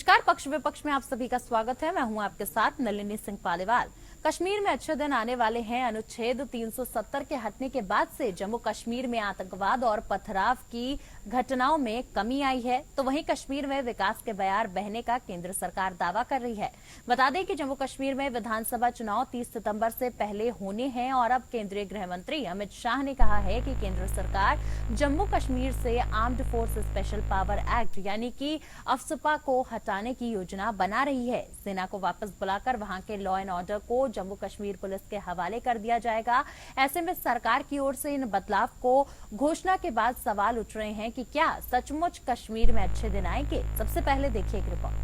नमस्कार, पक्ष विपक्ष में आप सभी का स्वागत है। मैं हूं आपके साथ नलिनी सिंह पालीवाल। कश्मीर में अच्छे दिन आने वाले हैं। अनुच्छेद 370 के हटने के बाद से जम्मू कश्मीर में आतंकवाद और पथराव की घटनाओं में कमी आई है, तो वहीं कश्मीर में विकास के बयार बहने का केंद्र सरकार दावा कर रही है। बता दें कि जम्मू कश्मीर में विधानसभा चुनाव 30 सितंबर से पहले होने हैं और अब केंद्रीय गृह मंत्री अमित शाह ने कहा है कि केंद्र सरकार जम्मू कश्मीर से armed force special power act यानी कि अफस्पा को हटाने की योजना बना रही है। सेना को वापस बुलाकर वहां के लॉ एंड ऑर्डर को जम्मू कश्मीर पुलिस के हवाले कर दिया जाएगा। ऐसे में सरकार की ओर से इन बदलाव को घोषणा के बाद सवाल उठ रहे हैं कि क्या सचमुच कश्मीर में अच्छे दिन आएंगे। सबसे पहले देखिए एक रिपोर्ट।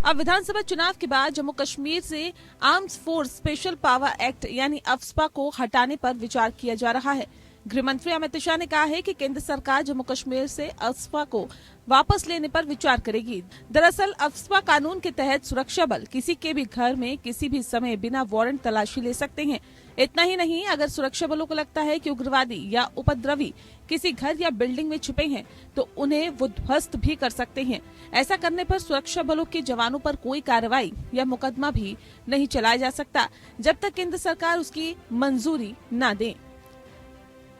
अब विधानसभा चुनाव के बाद जम्मू कश्मीर से arms force special power act यानी अफस्पा को हटाने पर विचार किया जा रहा है। गृह मंत्री अमित शाह ने कहा है कि केंद्र सरकार जम्मू कश्मीर से अफस्पा को वापस लेने पर विचार करेगी। दरअसल अफस्पा कानून के तहत सुरक्षा बल किसी के भी घर में किसी भी समय बिना वारंट तलाशी ले सकते हैं। इतना ही नहीं, अगर सुरक्षा बलों को लगता है कि उग्रवादी या उपद्रवी किसी घर या बिल्डिंग में छुपे हैं तो उन्हें वो ध्वस्त भी कर सकते हैं। ऐसा करने पर सुरक्षा बलों के जवानों पर कोई कार्रवाई या मुकदमा भी नहीं चलाया जा सकता जब तक केंद्र सरकार उसकी मंजूरी न दे।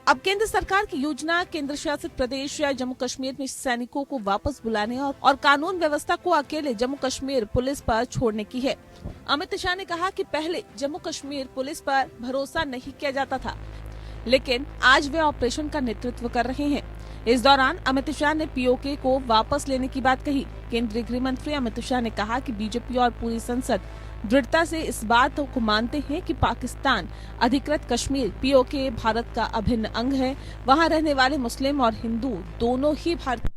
अब केंद्र सरकार की योजना केंद्र शासित प्रदेश या जम्मू कश्मीर में सैनिकों को वापस बुलाने और कानून व्यवस्था को अकेले जम्मू कश्मीर पुलिस पर छोड़ने की है। अमित शाह ने कहा कि पहले जम्मू कश्मीर पुलिस पर भरोसा नहीं किया जाता था, लेकिन आज वे ऑपरेशन का नेतृत्व कर रहे हैं। इस दौरान अमित शाह ने पीओके को वापस लेने की बात कही। केंद्रीय गृह मंत्री अमित शाह ने कहा कि बीजेपी और पूरी संसद दृढ़ता से इस बात को मानते हैं कि पाकिस्तान अधिकृत कश्मीर पीओके भारत का अभिन्न अंग है। वहां रहने वाले मुस्लिम और हिंदू दोनों ही भारत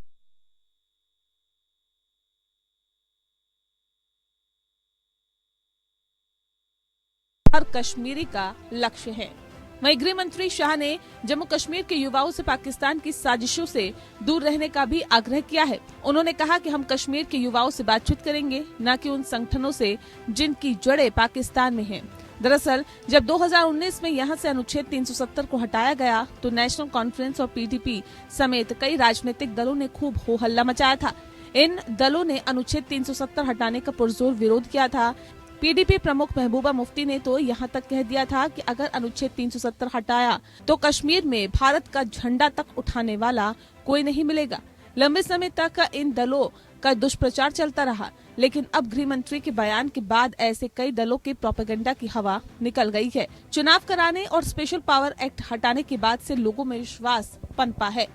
हर कश्मीरी का लक्ष्य है। वहीं गृह मंत्री शाह ने जम्मू कश्मीर के युवाओं से पाकिस्तान की साजिशों से दूर रहने का भी आग्रह किया है। उन्होंने कहा कि हम कश्मीर के युवाओं से बातचीत करेंगे, न कि उन संगठनों से जिनकी जड़ें पाकिस्तान में हैं। दरअसल जब 2019 में यहां से अनुच्छेद 370 को हटाया गया तो नेशनल कॉन्फ्रेंस और पीडीपी समेत कई राजनीतिक दलों ने खूब हो हल्ला मचाया था। इन दलों ने अनुच्छेद 370 हटाने का पुरजोर विरोध किया था। पीडीपी प्रमुख महबूबा मुफ्ती ने तो यहां तक कह दिया था कि अगर अनुच्छेद 370 हटाया तो कश्मीर में भारत का झंडा तक उठाने वाला कोई नहीं मिलेगा। लंबे समय तक इन दलों का दुष्प्रचार चलता रहा, लेकिन अब गृह मंत्री के बयान के बाद ऐसे कई दलों के प्रोपेगेंडा की हवा निकल गई है। चुनाव कराने और स्पेशल पावर एक्ट हटाने के बाद से लोगों में विश्वास पनपा है।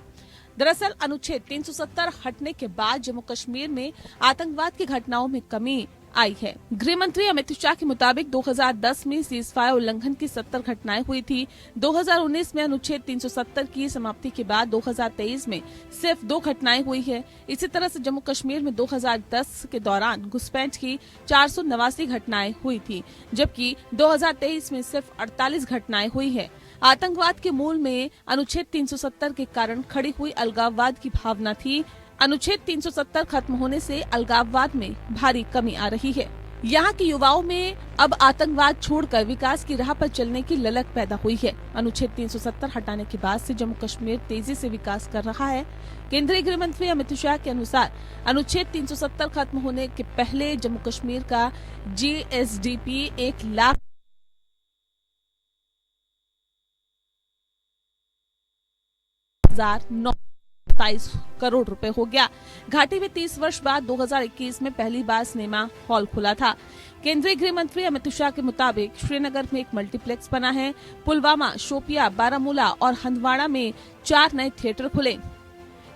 दरअसल अनुच्छेद 370 हटने के बाद जम्मू कश्मीर में आतंकवाद की घटनाओं में कमी आई है। गृह मंत्री अमित शाह के मुताबिक 2010 में सीजफायर उल्लंघन की 70 घटनाएं हुई थी। 2019 में अनुच्छेद 370 की समाप्ति के बाद 2023 में सिर्फ 2 घटनाएं हुई है। इसी तरह से जम्मू कश्मीर में 2010 के दौरान घुसपैठ की 489 घटनाएं हुई थी, जबकि 2023 में सिर्फ 48 घटनाएं हुई है। आतंकवाद के मूल में अनुच्छेद 370 के कारण खड़ी हुई अलगाववाद की भावना थी। अनुच्छेद 370 खत्म होने से अलगाववाद में भारी कमी आ रही है। यहाँ के युवाओं में अब आतंकवाद छोड़कर विकास की राह पर चलने की ललक पैदा हुई है। अनुच्छेद 370 हटाने के बाद से जम्मू कश्मीर तेजी से विकास कर रहा है। केंद्रीय गृह मंत्री अमित शाह के अनुसार अनुच्छेद 370 खत्म होने के पहले जम्मू कश्मीर का जीएसडीपी 1,27 करोड़ रुपए हो गया। घाटी में 30 वर्ष बाद 2021 में पहली बार सिनेमा हॉल खुला था। केंद्रीय गृह मंत्री अमित शाह के मुताबिक श्रीनगर में एक मल्टीप्लेक्स बना है। पुलवामा, शोपिया, बारामूला और हंदवाड़ा में 4 नए थिएटर खुले।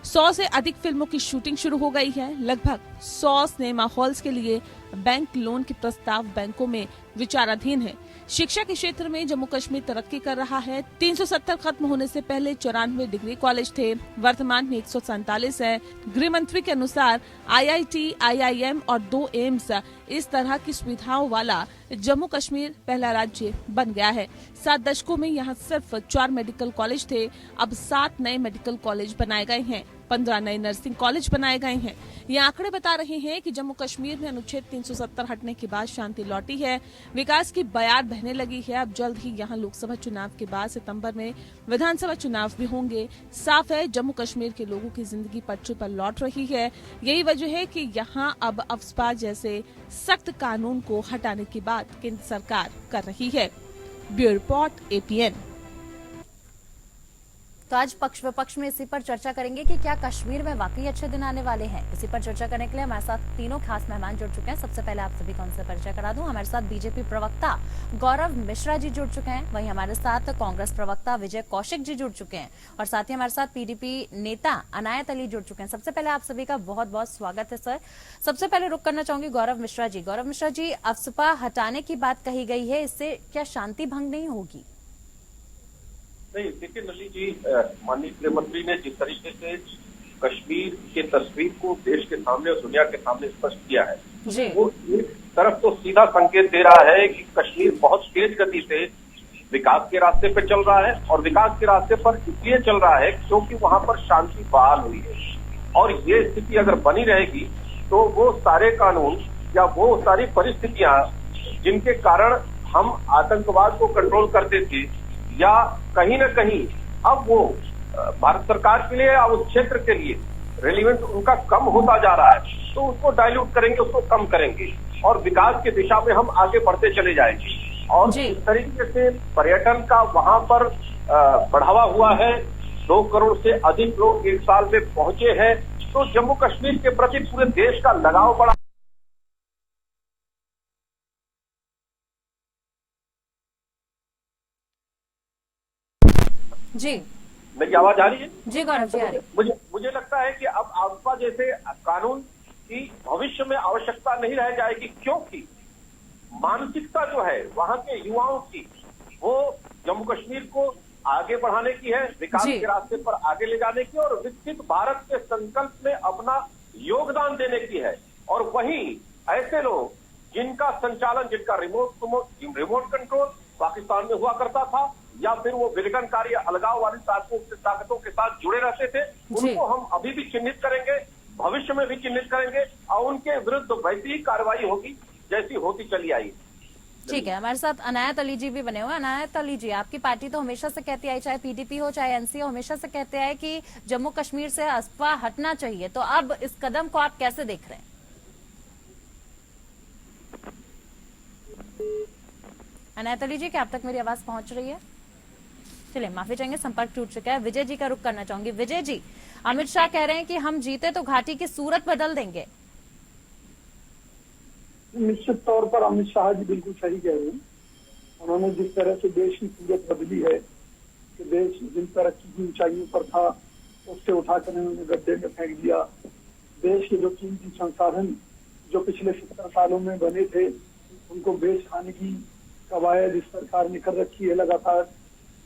100 से अधिक फिल्मों की शूटिंग शुरू हो गई है। लगभग 100 सिनेमा हॉल्स के लिए बैंक लोन के प्रस्ताव बैंकों में विचाराधीन है। शिक्षा के क्षेत्र में जम्मू कश्मीर तरक्की कर रहा है। 370 खत्म होने से पहले 94 डिग्री कॉलेज थे, वर्तमान में 147 है। गृह मंत्री के अनुसार आईआईटी, आईआईएम और 2 एम्स इस तरह की सुविधाओं वाला जम्मू कश्मीर पहला राज्य बन गया है। 7 दशकों में यहाँ सिर्फ 4 मेडिकल कॉलेज थे, अब 7 नए मेडिकल कॉलेज बनाए गए हैं। 15 नए नर्सिंग कॉलेज बनाए गए हैं। ये आंकड़े बता रहे हैं कि जम्मू कश्मीर में अनुच्छेद 370 हटने के बाद शांति लौटी है, विकास की बयार बहने लगी है। अब जल्द ही यहाँ लोकसभा चुनाव के बाद सितंबर में विधानसभा चुनाव भी होंगे। साफ है, जम्मू कश्मीर के लोगों की जिंदगी पटरी पर लौट रही है। यही वजह है कि यहाँ अब अफस्पा जैसे सख्त कानून को हटाने की बात केंद्र सरकार कर रही है। Bureau report, APN। तो आज पक्ष विपक्ष में इसी पर चर्चा करेंगे कि क्या कश्मीर में वाकई अच्छे दिन आने वाले हैं। इसी पर चर्चा करने के लिए हमारे साथ तीनों खास मेहमान जुड़ चुके हैं। सबसे पहले आप सभी को उनसे परिचय करा दूं। हमारे साथ बीजेपी प्रवक्ता गौरव मिश्रा जी जुड़ चुके हैं, वहीं हमारे साथ कांग्रेस प्रवक्ता विजय कौशिक जी जुड़ चुके हैं और साथ ही हमारे साथ PDP नेता अनायत अली जुड़ चुके हैं। सबसे पहले आप सभी का बहुत बहुत स्वागत है सर। सबसे पहले रुक करना चाहूंगी गौरव मिश्रा जी। गौरव मिश्रा जी, अफस्पा हटाने की बात कही गई है, इससे क्या शांति भंग नहीं होगी? नहीं, देखिए नली जी, माननीय गृह मंत्री ने जिस तरीके से कश्मीर के तस्वीर को देश के सामने और दुनिया के सामने स्पष्ट किया है, वो एक तरफ तो सीधा संकेत दे रहा है कि कश्मीर बहुत तेज गति से विकास के रास्ते पर चल रहा है और विकास के रास्ते पर इसलिए चल रहा है क्योंकि वहां पर शांति बहाल हुई है। और ये स्थिति अगर बनी रहेगी तो वो सारे कानून या वो सारी परिस्थितियां जिनके कारण हम आतंकवाद को कंट्रोल करते थे या कहीं न कहीं अब वो भारत सरकार के लिए या उस क्षेत्र के लिए रेलिवेंट उनका कम होता जा रहा है, तो उसको डाइल्यूट करेंगे, उसको कम करेंगे और विकास की दिशा में हम आगे बढ़ते चले जाएंगे। और इस तरीके से पर्यटन का वहां पर बढ़ावा हुआ है। 2 करोड़ से अधिक लोग 1 साल में पहुंचे हैं, तो जम्मू कश्मीर के प्रति पूरे देश का लगाव बढ़ा। जी, मेरी आवाज आ रही है? जी गौरव जी, आ रही। मुझे लगता है कि अब अफस्पा जैसे कानून की भविष्य में आवश्यकता नहीं रह जाएगी, क्योंकि मानसिकता जो है वहां के युवाओं की, वो जम्मू कश्मीर को आगे बढ़ाने की है, विकास के रास्ते पर आगे ले जाने की और विकसित भारत के संकल्प में अपना योगदान देने की है। और वहीं ऐसे लोग जिनका संचालन, जिनका रिमोट कंट्रोल पाकिस्तान में हुआ करता था या फिर वो विघटनकारी अलगाव वाली ताकतों के साथ जुड़े रहते थे, उनको हम अभी भी चिन्हित करेंगे, भविष्य में भी चिन्हित करेंगे और उनके विरुद्ध वैसी ही कार्रवाई होगी जैसी होती चली आई। ठीक है, हमारे साथ अनायत अली जी भी बने हुए हैं। अनायत अली जी, आपकी पार्टी तो हमेशा से कहती आई, चाहे PDP हो चाहे NC हो, हमेशा से कहते आए कि जम्मू कश्मीर से अफस्पा हटना चाहिए, तो अब इस कदम को आप कैसे देख रहे हैं? अनायत अली जी, क्या आप तक मेरी आवाज पहुंच रही है? चलिए, माफी चाहेंगे, संपर्क टूट चुका है। विजय जी का रुख करना चाहूंगी। विजय जी, अमित शाह कह रहे हैं कि हम जीते तो घाटी की सूरत बदल देंगे। निश्चित तौर पर अमित शाह जी बिल्कुल सही कह रहे हैं। उन्होंने जिस तरह से देश की सूरत बदली है कि देश जिन तरक्की की ऊंचाइयों पर था उससे उठाकर उन्होंने गड्ढे में फेंक दिया। देश के जो कीमती संसाधन जो पिछले 70 सालों में बने थे उनको बेच खाने की कवायद इस सरकार ने कर रखी है लगातार,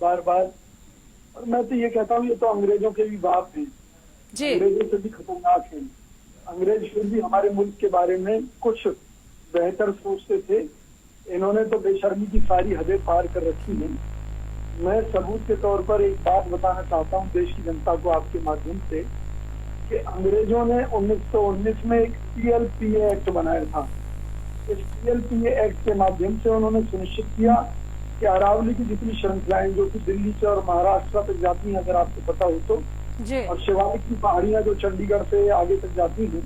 बार बार। और मैं तो ये कहता हूँ, ये तो अंग्रेजों के भी बाप हैं, अंग्रेजों से भी खतरनाक हैं। अंग्रेज फिर भी हमारे मुल्क के बारे में कुछ बेहतर सोचते थे, इन्होंने तो बेशर्मी की सारी हदें पार कर रखी हैं। मैं सबूत के तौर पर एक बात बताना चाहता हूँ देश की जनता को आपके माध्यम से, कि अंग्रेजों ने 1919 में एक CLPA एक्ट बनाया था। इस CLPA एक्ट के माध्यम से उन्होंने सुनिश्चित किया कि अरावली की जितनी श्रृंखलाएं जो कि दिल्ली से और महाराष्ट्र तक जाती हैं, अगर आपको पता हो तो, और शिवालिक की पहाड़ियां जो चंडीगढ़ से आगे तक जाती हैं,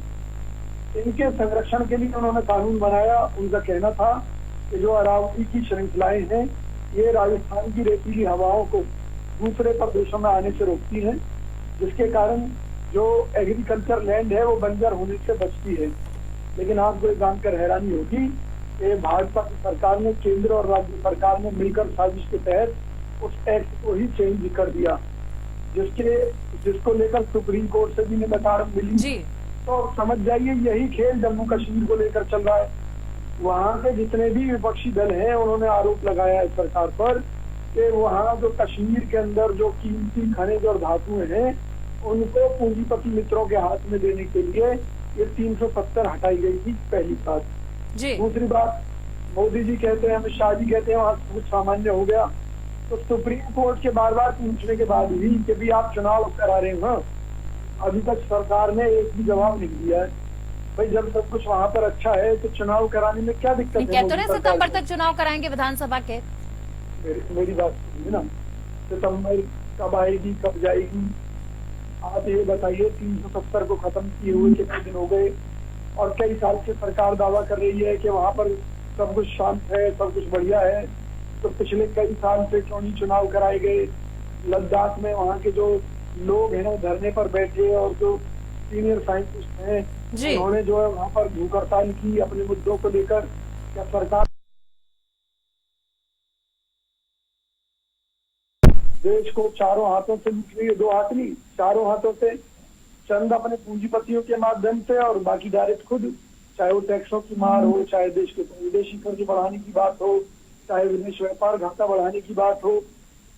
इनके संरक्षण के लिए उन्होंने कानून बनाया। उनका कहना था कि जो अरावली की श्रृंखलाएं हैं ये राजस्थान की रेतीली हवाओं को दूसरे प्रदेशों में आने से रोकती हैं, जिसके कारण जो एग्रीकल्चर लैंड है वो बंजर होने से बचती है। लेकिन आपको ये जानकर हैरानी होगी कि भाजपा की सरकार ने, केंद्र और राज्य सरकार ने मिलकर साजिश के तहत उस एक्ट को ही चेंज कर दिया, जिसको लेकर सुप्रीम कोर्ट से भी नकार मिली। तो समझ जाइए यही खेल जम्मू कश्मीर को लेकर चल रहा है। वहाँ के जितने भी विपक्षी दल हैं उन्होंने आरोप लगाया है सरकार पर कि वहाँ जो कश्मीर के अंदर जो कीमती खनिज और धातुएं हैं उनको पूंजीपति मित्रों के हाथ में देने के लिए ये 370 हटाई गई थी, पहली बात। दूसरी बात, मोदी जी कहते हैं, अमित शाह जी कहते हैं वहाँ कुछ सामान्य हो गया, तो सुप्रीम कोर्ट के बार बार पूछने के बाद भी कि भी आप चुनाव करा रहे हैं, अभी तक सरकार ने एक भी जवाब नहीं दिया है। भाई जब सब कुछ वहाँ पर अच्छा है तो चुनाव कराने में क्या दिक्कत है? कहते रहे सितंबर तक चुनाव कराएंगे विधानसभा के। मेरी बात सुनिए ना, सितंबर कब आएगी, कब जाएगी? आप ये बताइए, 370 को खत्म किए हुए कितने दिन हो गए, और कई साल से सरकार दावा कर रही है कि वहाँ पर सब कुछ शांत है, सब कुछ बढ़िया है। तो पिछले कई साल से क्यों नहीं चुनाव कराए गए? लद्दाख में वहाँ के जो लोग हैं धरने पर बैठे, और जो सीनियर साइंटिस्ट हैं उन्होंने जो है वहाँ पर भूख हड़ताल की अपने मुद्दों को लेकर। क्या सरकार देश को चारों हाथों से लूट रही है? दो हाथ नहीं, चारों हाथों से। चंद अपने पूंजीपतियों के माध्यम से और बाकी डायरेक्ट खुद, चाहे वो टैक्सों की मार हो, चाहे देश के विदेशी कर्ज बढ़ाने की बात हो, चाहे विदेश व्यापार घाटा बढ़ाने की बात हो।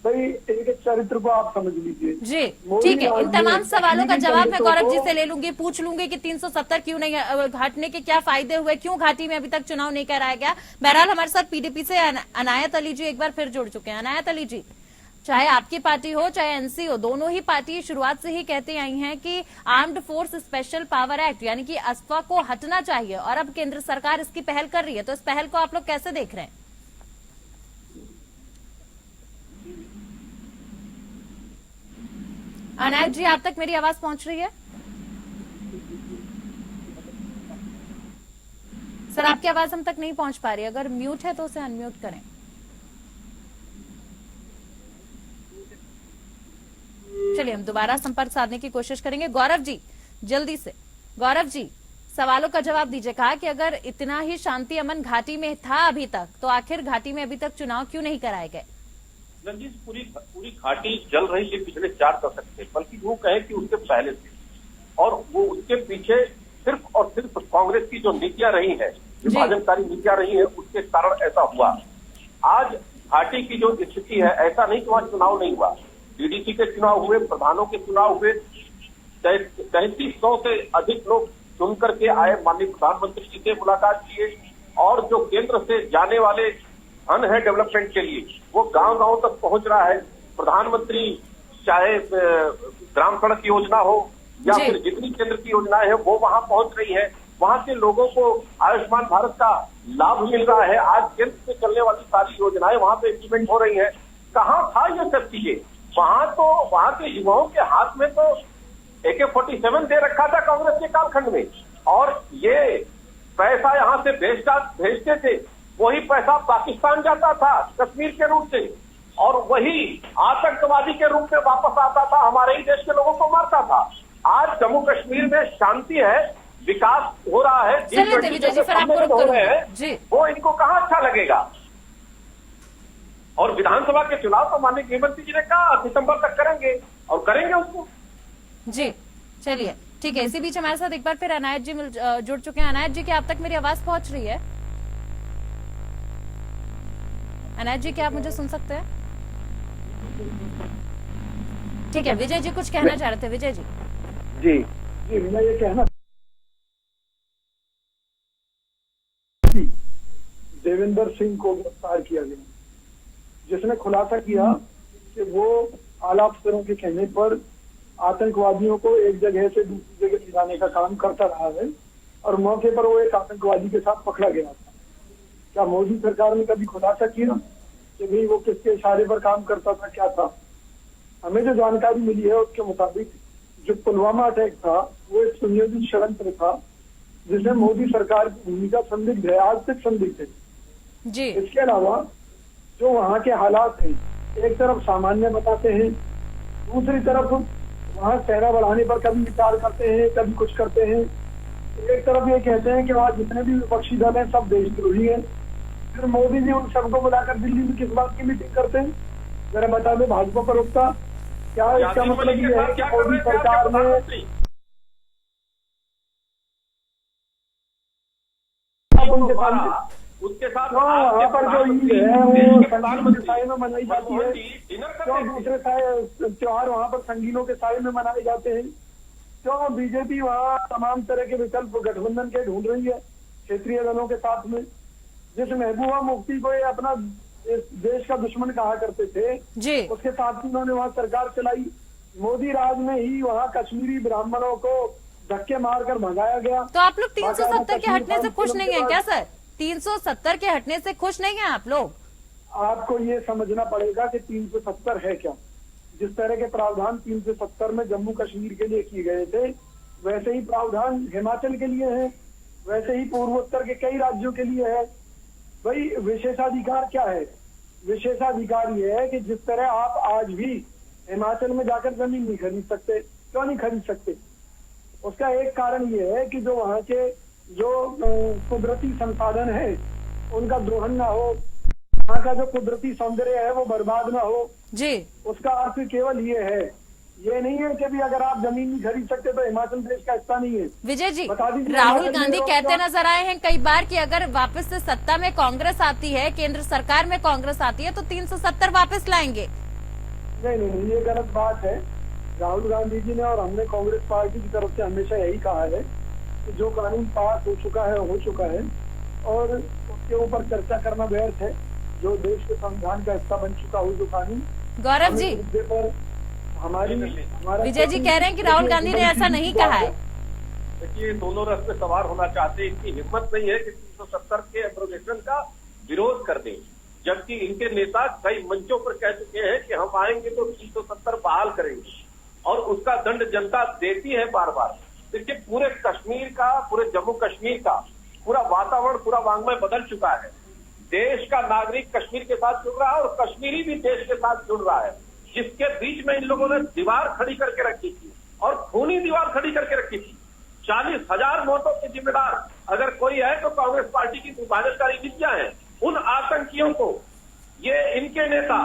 भाई एक चरित्र को आप समझ लीजिए। जी ठीक है, इन तमाम सवालों का जवाब मैं गौरव जी से ले लूंगी, पूछ लूंगी कि 370 क्यों नहीं घाटने के क्या फायदे हुए, क्यों घाटी में अभी तक चुनाव नहीं कराया गया। बहरहाल हमारे साथ पीडीपी से अनायत अली जी एक बार फिर जुड़ चुके हैं। अनायत अली जी, चाहे आपकी पार्टी हो चाहे एनसी हो, दोनों ही पार्टी शुरुआत से ही कहते आई हैं कि armed force special power act यानी कि अफवाह को हटना चाहिए, और अब केंद्र सरकार इसकी पहल कर रही है, तो इस पहल को आप लोग कैसे देख रहे हैं? अनायत जी, आप तक मेरी आवाज पहुंच रही है? सर आपकी आवाज हम तक नहीं पहुंच पा रही, अगर म्यूट है तो उसे अनम्यूट करें। चलिए हम दोबारा संपर्क साधने की कोशिश करेंगे। गौरव जी, जल्दी से गौरव जी सवालों का जवाब दीजिए। कहा कि अगर इतना ही शांति अमन घाटी में था अभी तक, तो आखिर घाटी में अभी तक चुनाव क्यों नहीं कराए गए? जी पूरी घाटी जल रही है पिछले 4 दशक से, बल्कि वो कहे कि उसके पहले से, और वो उसके पीछे सिर्फ और सिर्फ कांग्रेस की जो नीतियां रही है, विभाजनकारी नीतियां रही है, उसके कारण ऐसा हुआ। आज घाटी की जो स्थिति है, ऐसा नहीं कि वहां चुनाव नहीं हुआ, डीडीसी के चुनाव हुए, प्रधानों के चुनाव हुए, 3300 से अधिक लोग चुन करके आए, माननीय प्रधानमंत्री जी से मुलाकात किए, और जो केंद्र से जाने वाले धन है डेवलपमेंट के लिए वो गांव गांव तक पहुंच रहा है। प्रधानमंत्री चाहे ग्राम सड़क योजना हो या फिर जितनी केंद्र की योजनाएं हैं वो वहां पहुंच रही है। वहां के लोगों को आयुष्मान भारत का लाभ मिल रहा है। आज केंद्र से चलने वाली सारी योजनाएं वहां पे इम्प्लीमेंट हो रही है। कहाँ था ये सब चीजें? वहां के युवाओं के हाथ में तो AK-47 दे रखा था कांग्रेस के कालखंड में, और ये पैसा यहाँ से भेजते थे, वही पैसा पाकिस्तान जाता था कश्मीर के रूप से, और वही आतंकवादी के रूप में वापस आता था, हमारे ही देश के लोगों को मारता था। आज जम्मू कश्मीर में शांति है, विकास हो रहा है, हो रहे हैं, वो इनको कहाँ अच्छा लगेगा? और विधानसभा के चुनाव तो माननीय गृहमंत्री जी ने कहा सितंबर तक करेंगे, और करेंगे उसको। जी चलिए ठीक है। इसी बीच हमारे साथ एक बार फिर अनायत जी जुड़ चुके हैं। अनायत जी, क्या आप तक मेरी आवाज पहुंच रही है? अनायत जी, क्या आप मुझे सुन सकते हैं? ठीक है, विजय जी कुछ कहना चाह रहे थे। विजय जी। जी जी, मैं ये कहना, देवेंद्र सिंह को गिरफ्तार किया गया, जिसने खुलासा किया कि वो आला अफसरों के कहने पर आतंकवादियों को एक जगह से दूसरी जगह ले जाने का काम करता रहा है, और मौके पर वो एक आतंकवादी के साथ पकड़ा गया था। क्या मोदी सरकार ने कभी खुलासा किया कि भाई वो किसके इशारे पर काम करता था, क्या था? हमें जो जानकारी मिली है उसके मुताबिक जो पुलवामा अटैक था वो एक सुनियोजित षड्यंत्र था, जिसमें मोदी सरकार की भूमिका संदिग्ध है, आज तक संदिग्ध है जी। इसके अलावा जो वहाँ के हालात हैं, एक तरफ सामान्य बताते हैं, दूसरी तरफ वहाँ सेना बढ़ाने पर कभी विचार करते हैं, कभी कुछ करते हैं। एक तरफ ये कहते हैं कि वहाँ जितने भी विपक्षी दल हैं सब देशद्रोही हैं। फिर मोदी जी उन सबको बुलाकर दिल्ली में किस बात की मीटिंग करते हैं? जरा बता दो भाजपा प्रवक्ता, क्या इसका मतलब ये है कि मोदी सरकार ने उनके सामने उसके साथ वहाँ पर जो ईद है वो संगीनों के साए में मनाई जाती है, क्यों दूसरे त्योहार वहाँ पर संगीनों के साए में मनाए जाते हैं? क्यों बीजेपी वहाँ तमाम तरह के विकल्प गठबंधन के ढूंढ रही है क्षेत्रीय दलों के साथ में? जिस महबूबा मुफ्ती को ये अपना देश का दुश्मन कहा करते थे, उसके साथ ही उन्होंने वहाँ सरकार चलाई। मोदी राज में ही वहाँ कश्मीरी ब्राह्मणों को धक्के मारकर भगाया गया। तो आप लोग 370 के हटने से खुश नहीं है क्या सर? 370 के हटने से खुश नहीं है आप लोग? आपको ये समझना पड़ेगा कि 370 है क्या। जिस तरह के प्रावधान 370 में जम्मू कश्मीर के लिए किए गए थे, वैसे ही प्रावधान हिमाचल के लिए है, वैसे ही पूर्वोत्तर के कई राज्यों के लिए है। भाई विशेषाधिकार क्या है? विशेषाधिकार ये है कि जिस तरह आप आज भी हिमाचल में जाकर जमीन नहीं खरीद सकते। क्यों नहीं खरीद सकते? उसका एक कारण ये है कि जो वहाँ के जो कुदरती संसाधन है उनका दोहन ना हो, वहाँ का जो कुदरती सौंदर्य है वो बर्बाद ना हो जी। उसका अर्थ केवल ये है, ये नहीं है कि भी अगर आप जमीन नहीं खरीद सकते तो हिमाचल देश का हिस्सा नहीं है। विजय जी, बता दीजिए, राहुल हिमाचल गांधी में कहते लोग नजर आए हैं कई बार कि अगर वापस से सत्ता में कांग्रेस आती है, केंद्र सरकार में कांग्रेस आती है तो 370 वापस लाएंगे। नहीं, ये गलत बात है। राहुल गांधी जी ने और हमने कांग्रेस पार्टी की तरफ से हमेशा यही कहा है कि जो कानून पास हो चुका है और उसके ऊपर चर्चा करना व्यर्थ है। जो देश के संविधान का हिस्सा बन चुका हो जो कानून, गौरव जी, पर हमारा विजय जी कह रहे हैं कि राहुल गांधी ने ऐसा नहीं कहा है। देखिए, दोनों रथ पे सवार होना चाहते हैं, इनकी हिम्मत नहीं है कि 370 के एब्रोगेशन का विरोध कर दें, जबकि इनके नेता कई मंचों पर कह चुके हैं कि हम आएंगे तो 370 बहाल करेंगे और उसका दंड जनता देती है बार बार। देखिए, पूरे कश्मीर का, पूरे जम्मू कश्मीर का पूरा वातावरण, पूरा वांग्मय बदल चुका है। देश का नागरिक कश्मीर के साथ जुड़ रहा है और कश्मीरी भी देश के साथ जुड़ रहा है, जिसके बीच में इन लोगों ने दीवार खड़ी करके रखी थी और खूनी दीवार खड़ी करके रखी थी। 40,000 मौतों के जिम्मेदार अगर कोई है तो कांग्रेस पार्टी की विभाजनकारी नीतियां हैं। उन आतंकियों को ये इनके नेता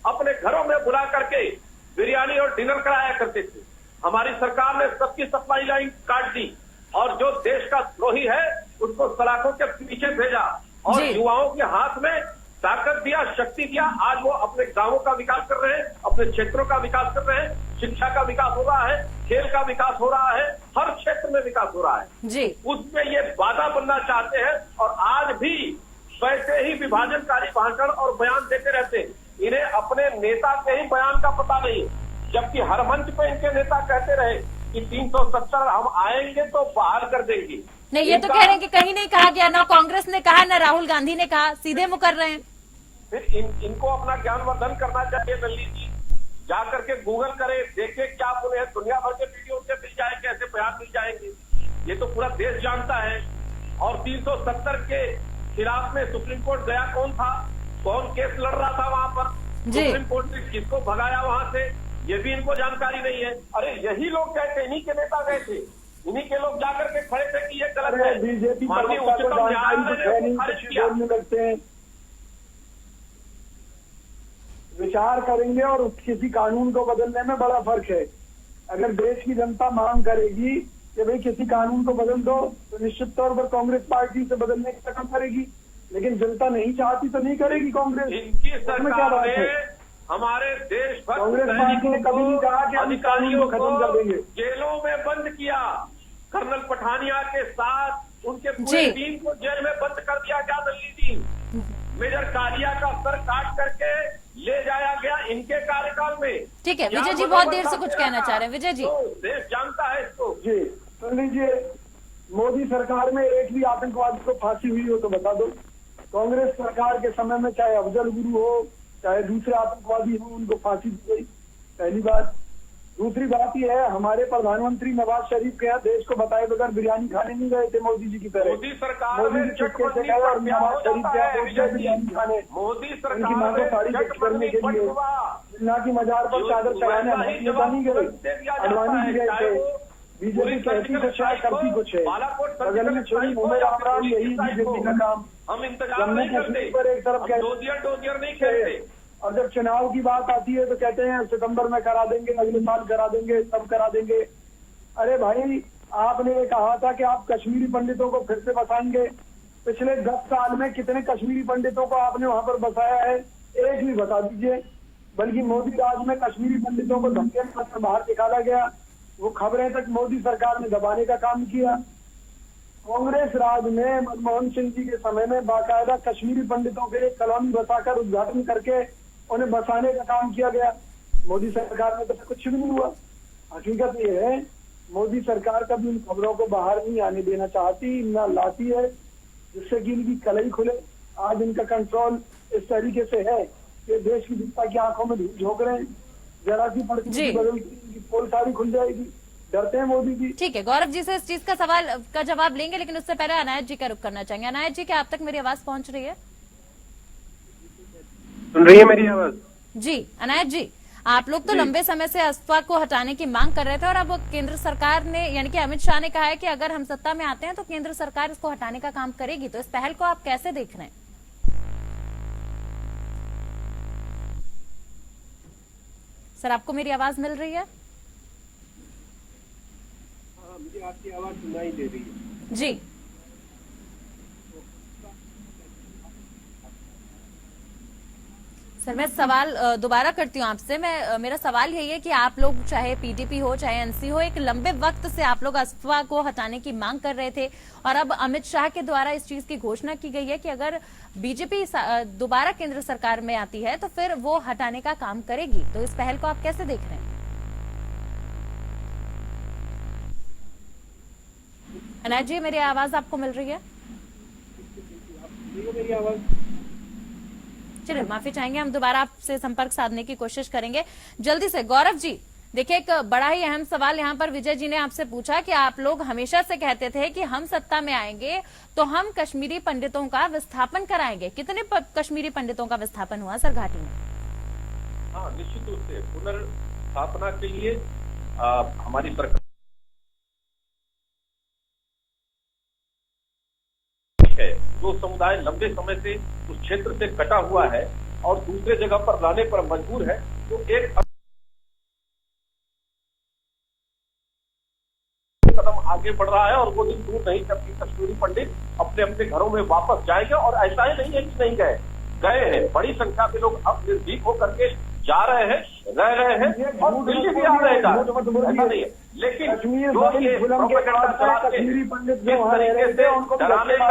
अपने घरों में बुला करके बिरयानी और डिनर कराया करते थे। हमारी सरकार ने सबकी सप्लाई लाइन काट दी और जो देश का द्रोही है उसको सलाखों के पीछे भेजा और युवाओं के हाथ में ताकत दिया, शक्ति दिया। आज वो अपने गांवों का विकास कर रहे हैं, अपने क्षेत्रों का विकास कर रहे हैं, शिक्षा का विकास हो रहा है, खेल का विकास हो रहा है, हर क्षेत्र में विकास हो रहा है जी। उसमें ये बाधा बनना चाहते हैं और आज भी वैसे ही विभाजनकारी भाषण और बयान देते रहते हैं। इन्हें अपने नेता के ही बयान का पता नहीं, जबकि हर मंच पे इनके नेता कहते रहे कि 370 हम आएंगे तो बहाल कर देंगे। नहीं, ये तो कह रहे हैं कि कहीं नहीं कहा गया, ना कांग्रेस ने कहा ना राहुल गांधी ने कहा, सीधे मुकर रहे हैं। फिर इनको अपना ज्ञानवर्धन करना चाहिए। नल्ली जी जा करके गूगल करे, देखे क्या बोले हैं, दुनिया भर के वीडियो से मिल जाएंगे, ऐसे बयान मिल जाएंगे। ये तो पूरा देश जानता है। और 370 के खिलाफ में सुप्रीम कोर्ट गया कौन था, कौन केस लड़ रहा था वहां पर, सुप्रीम कोर्ट ने किसको भगाया वहां से, ये भी इनको जानकारी नहीं है। अरे यही लोग गए थे, इन्हीं के नेता गए थे, इन्हीं के लोग जाकर के खड़े थे कि ये गलत है। बीजेपी माननीय उच्चतम न्यायालय ने खारिज किया। लगते हैं विचार करेंगे और किसी कानून को बदलने में बड़ा फर्क है। अगर देश की जनता मांग करेगी कि भाई किसी कानून को बदल दो तो निश्चित तौर पर कांग्रेस पार्टी से बदलने का काम करेगी, लेकिन जनता नहीं चाहती तो नहीं करेगी कांग्रेस। इनकी उसमें क्या बात है? हमारे देश भक्त कांग्रेस पार्टी ने कभी नहीं कहा कि हम अधिकारियों खत्म कर देंगे। जेलों में बंद किया, कर्नल पठानिया के साथ उनके पूरे टीम को जेल में बंद कर दिया गया। दिल्ली टीम मेजर कालिया का सर काट करके ले जाया गया इनके कार्यकाल में। ठीक है विजय जी, बहुत देर से कुछ कहना चाह रहे हैं विजय जी। तो देश जानता है इसको। जी सुन लीजिए, मोदी सरकार में एक भी आतंकवादी को फांसी हुई हो तो बता दो। कांग्रेस सरकार के समय में चाहे अफजल गुरु हो चाहे दूसरे आतंकवादी हो, उनको फांसी दी गई, पहली बात। दूसरी बात यह है, हमारे प्रधानमंत्री नवाज शरीफ के यहाँ देश को बताए बगैर बिरयानी खाने नहीं गए थे मोदी जी की तरह। मोदी सरकार मोदी जी चुपके से गए और नवाज शरीफ के यहाँ पहुंच गए बिरयानी खाने। मोदी सरकार उनकी मां को साड़ी पेश करने के लिए जिन्ना की मजार पर चादर चढ़ाने नहीं गए, अडवाणी जी गए थे। बीजेपी कहती कुछ है करती कुछ है, बगल में छोड़ी मुंबई राम यही बीजेपी का काम। हम इंतजार जम्मू नहीं करते, कश्मीर पर एक तरफ डोजियर नहीं खेलते, और जब चुनाव की बात आती है तो कहते हैं सितंबर में करा देंगे, अगले साल करा देंगे, तब करा देंगे। अरे भाई, आपने ये कहा था कि आप कश्मीरी पंडितों को फिर से बसाएंगे। पिछले 10 साल में कितने कश्मीरी पंडितों को आपने वहां पर बसाया है, एक भी बता दीजिए। बल्कि मोदी राज में कश्मीरी पंडितों को धक्के मारकर बाहर निकाला गया, वो खबरें तक मोदी सरकार ने दबाने का काम किया। कांग्रेस राज में मनमोहन सिंह जी के समय में बाकायदा कश्मीरी पंडितों के लिए कॉलोनी बसाकर उद्घाटन करके उन्हें बसाने का काम किया गया। मोदी सरकार में तो कुछ भी नहीं हुआ। हकीकत ये है, मोदी सरकार कभी इन खबरों को बाहर नहीं आने देना चाहती, न लाती है, जिससे कि इनकी कलई खुले। आज इनका कंट्रोल इस तरीके से है कि देश की जनता की आंखों में धूल झोंक रहे हैं। जरा सी परिस्थिति बदल के इनकी पोल सारी खुल जाएगी। डरते हैं मोदी जी। ठीक है, गौरव जी से इस चीज का सवाल का जवाब लेंगे, लेकिन उससे पहले अनायत जी का रुख करना चाहेंगे। अनायत जी, क्या आप तक मेरी आवाज पहुंच रही है? सुन रही है मेरी आवाज? जी अनायत जी, आप लोग तो लंबे समय से अफवाह को हटाने की मांग कर रहे थे और अब केंद्र सरकार ने, यानी कि अमित शाह ने कहा है कि अगर हम सत्ता में आते हैं तो केंद्र सरकार इसको हटाने का काम करेगी, तो इस पहल को आप कैसे देख रहे हैं? सर, आपको मेरी आवाज मिल रही है? हाँ, मुझे आपकी आवाज सुनाई दे रही है। जी सर, मैं सवाल दोबारा करती हूँ आपसे। मेरा सवाल यही है कि आप लोग, चाहे पीडीपी हो चाहे एनसी हो, एक लंबे वक्त से आप लोग अफवाह को हटाने की मांग कर रहे थे और अब अमित शाह के द्वारा इस चीज की घोषणा की गई है कि अगर बीजेपी दोबारा केंद्र सरकार में आती है तो फिर वो हटाने का काम करेगी, तो इस पहल को आप कैसे देख रहे हैं? अनायत जी, मेरी आवाज आपको मिल रही है? मेरी आवाज? चलिए, माफी चाहेंगे, हम दोबारा आपसे संपर्क साधने की कोशिश करेंगे जल्दी से। गौरव जी, देखिए, एक बड़ा ही अहम सवाल यहाँ पर विजय जी ने आपसे पूछा कि आप लोग हमेशा से कहते थे कि हम सत्ता में आएंगे तो हम कश्मीरी पंडितों का विस्थापन कराएंगे। कितने कश्मीरी पंडितों का विस्थापन हुआ सर घाटी में? हाँ, निश्चित रूप से पुनर्स्थापना के लिए हमारी सरकार है। जो समुदाय लंबे समय से उस क्षेत्र से कटा हुआ है और दूसरे जगह पर रहने पर मजबूर है, तो एक कदम आगे बढ़ रहा है और वो दिन दूर नहीं जबकि कश्मीरी पंडित अपने अपने घरों में वापस जाएंगे। और ऐसा ही नहीं है कि नहीं गए हैं, बड़ी संख्या में लोग अब निर्भीक होकर के जा रहे हैं, रह रहे हैं और दिल्ली भी आ रहे हैं। ऐसा नहीं है, लेकिन जो ये प्रोपेगेंडा चलाते हैं, इस तरीके से डराने का,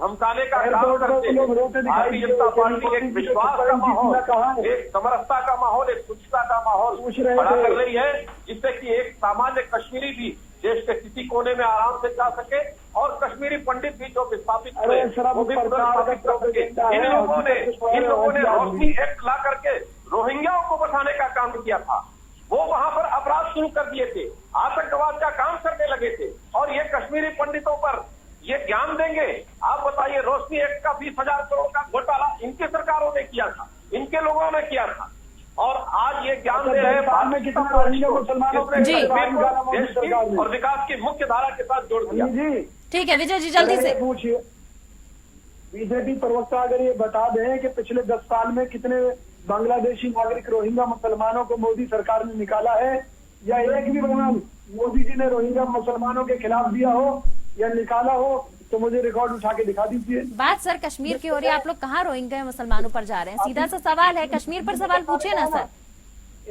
धमकाने का काम करते हैं, भारतीय जनता पार्टी एक विश्वास का माहौल, एक समरसता का माहौल, एक स्वच्छता का माहौल खड़ा कर रही है, जिससे कि एक सामान्य कश्मीरी भी देश के किसी कोने में आराम से जा सके और कश्मीरी पंडित भी जो विस्थापित हुए वो भी पुनर्स्थापित कर सके। इन लोगों ने रोशनी एक्ट ला करके रोहिंग्याओं को बचाने का काम किया था। वो वहां पर अपराध शुरू कर दिए थे, आतंकवाद का काम करने लगे थे और ये कश्मीरी पंडितों पर ये ज्ञान देंगे। आप बताइए, रोशनी एक्ट का 20,000 करोड़ का घोटाला इनकी सरकारों ने किया था, इनके लोगों ने किया था और आज ये ज्ञान दे रहे हैं देश की और विकास की मुख्य धारा के साथ जोड़ दिया। ठीक है विजय जी, जल्दी से पूछिए। बीजेपी प्रवक्ता अगर ये बता दें कि पिछले 10 साल में कितने बांग्लादेशी नागरिक रोहिंग्या मुसलमानों को मोदी सरकार ने निकाला है, या एक भी बयान मोदी जी ने रोहिंग्या मुसलमानों के खिलाफ दिया हो या निकाला हो, तो मुझे रिकॉर्ड उठा के दिखा दीजिए। बात सर कश्मीर की हो रही है, आप लोग कहाँ रोहिंग्या मुसलमानों पर जा रहे हैं? सीधा सा सवाल है, कश्मीर पर सवाल पूछिए ना सर।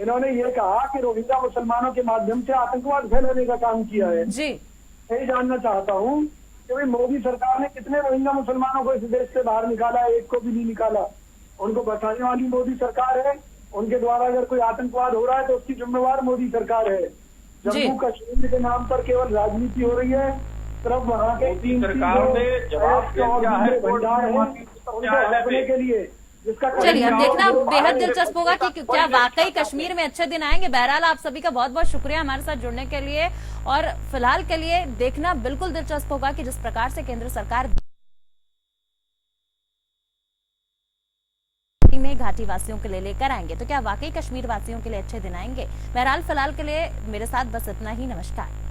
इन्होंने ये कहा कि रोहिंग्या मुसलमानों के माध्यम से आतंकवाद फैलाने का काम किया है। जी, यही जानना चाहता हूँ कि भाई मोदी सरकार ने कितने रोहिंग्या मुसलमानों को इस देश से बाहर निकाला है? एक को भी नहीं निकाला। उनको बचाने वाली मोदी सरकार है, उनके द्वारा अगर कोई आतंकवाद हो रहा है तो उसकी जिम्मेवार मोदी सरकार है। जम्मू कश्मीर के नाम पर केवल राजनीति हो रही है, सिर्फ वहाँ के सरकार ने जवाब रखने के लिए। चलिए, अब देखना बेहद दिलचस्प होगा कि क्या वाकई कश्मीर में अच्छे दिन आएंगे। बहरहाल आप सभी का बहुत बहुत शुक्रिया हमारे साथ जुड़ने के लिए, और फिलहाल के लिए देखना बिल्कुल दिलचस्प होगा कि जिस प्रकार से केंद्र सरकार में घाटी वासियों के लिए लेकर आएंगे, तो क्या वाकई कश्मीर वासियों के लिए अच्छे दिन आएंगे। बहरहाल फिलहाल के लिए मेरे साथ बस इतना ही। नमस्कार।